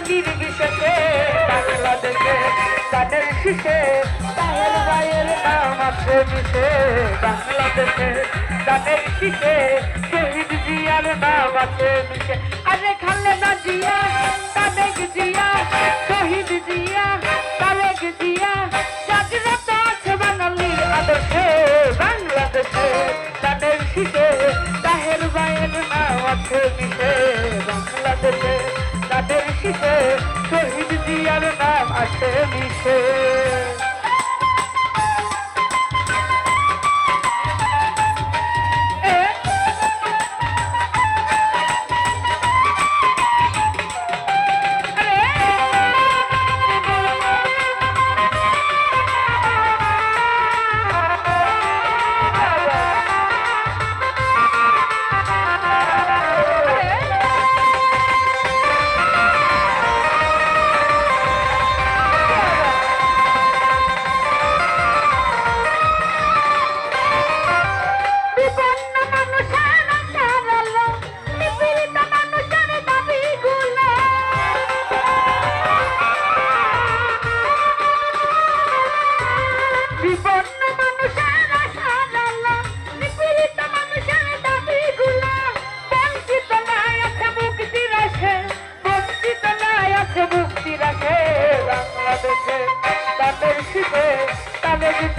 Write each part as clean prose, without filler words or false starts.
নির্বিশেষে বাংলাদেশে গানের শীষে তাহের ভাইয়ের নাম আছে মিশে বাংলাদেশে গানের শীষে শহীদ জিয়ার নাম আছে মিশে আরে খালেদা জিয়া তারেক জিয়া শহীদ জিয়া তারেক জিয়া জাগ্রত আছে বাঙালির আদর্শে বাংলাদেশে গানের শীষে তাহের ভাইয়ের নাম আছে মিশে বাংলাদেশে গানের শীষে শহীদ জিয়ার নাম আছে মিশে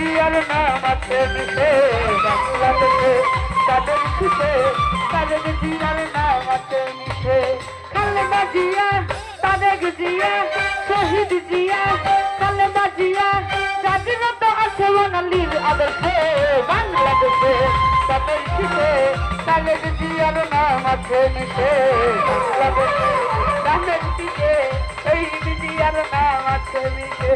জিয়ার নাম আছে মিশে বাংলাদেশে তাদের শীষে তারেক জিয়ার নাম আছে মিশে খালেদা জিয়া তারেক জিয়া শহীদ জিয়া খালেদা জিয়া জাগ্রত আছে বাঙালির আদর্শে বাংলাদেশে তাদের শীষে তারেক জিয়ার নাম আছে মিশে বাংলাদেশে তাদের শীষে শহীদ জিয়ার নাম আছে মিশে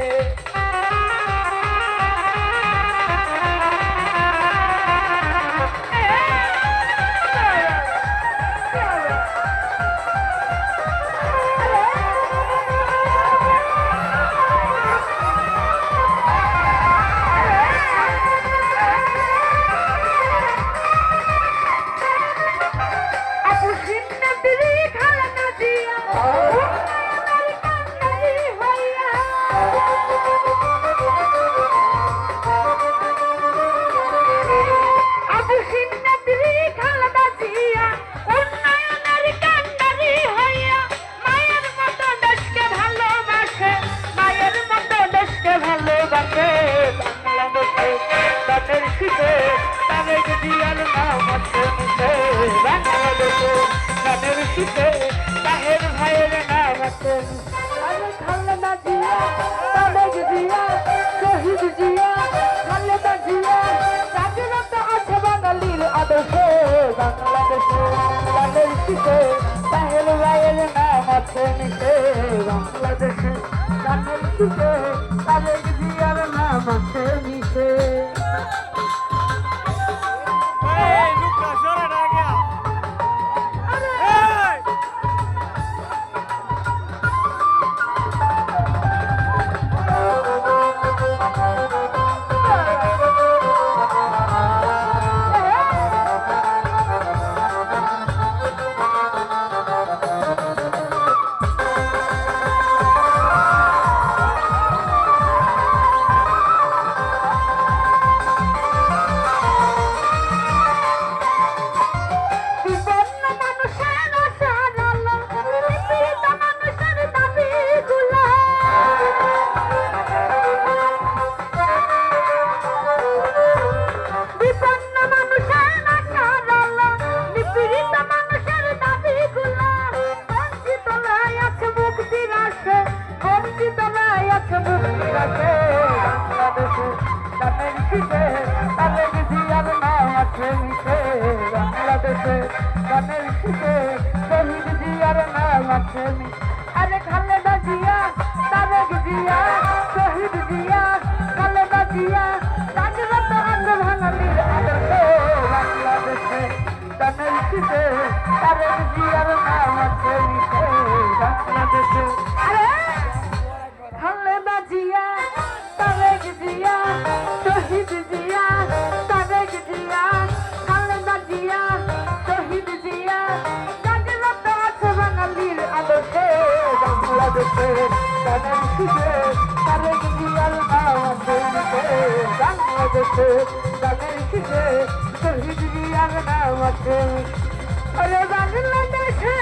তারেক জিয়ার নাম আছে মিশে বাংলাদেশে গানের শীষে তাহের ভাইয়ের নাম আছে আরে খালেদা জিয়া তারেক জিয়া শহীদ জিয়া খালেদা জিয়া জাগ্রত আছে বাঙালির আদর্শে বাংলাদেশে গানের শীষে তাহের ভাইয়ের নাম আছে মিশে বাংলাদেশে গানের শীষে তারেক জিয়ার নাম আছে মিশে বাংলাদেশে গানের শীষে শহীদ জিয়ার নাম আছে আরে খালেদা জিয়া তারেক জিয়া শহীদ জিয়া খালেদা জিয়া জাগ্রত আছে বাঙালির আদর্শে বাংলাদেশে গানের শীষে তারেক জিয়ার নাম আছে বাংলাদেশে আরে খালেদা জিয়া তারেক জিয়া শহীদ জিয়া তারেক জিয়া খালেদা জিয়া শহীদ জিয়া জাগ্রত আছে বাঙালির আদর্শে বাংলাদেশের গানের সুরে তারেক জিয়ার নাম আছে লিখে বাংলাদেশের গানের সুরে শহীদ জিয়ার নাম আছে আরে বাংলাদেশে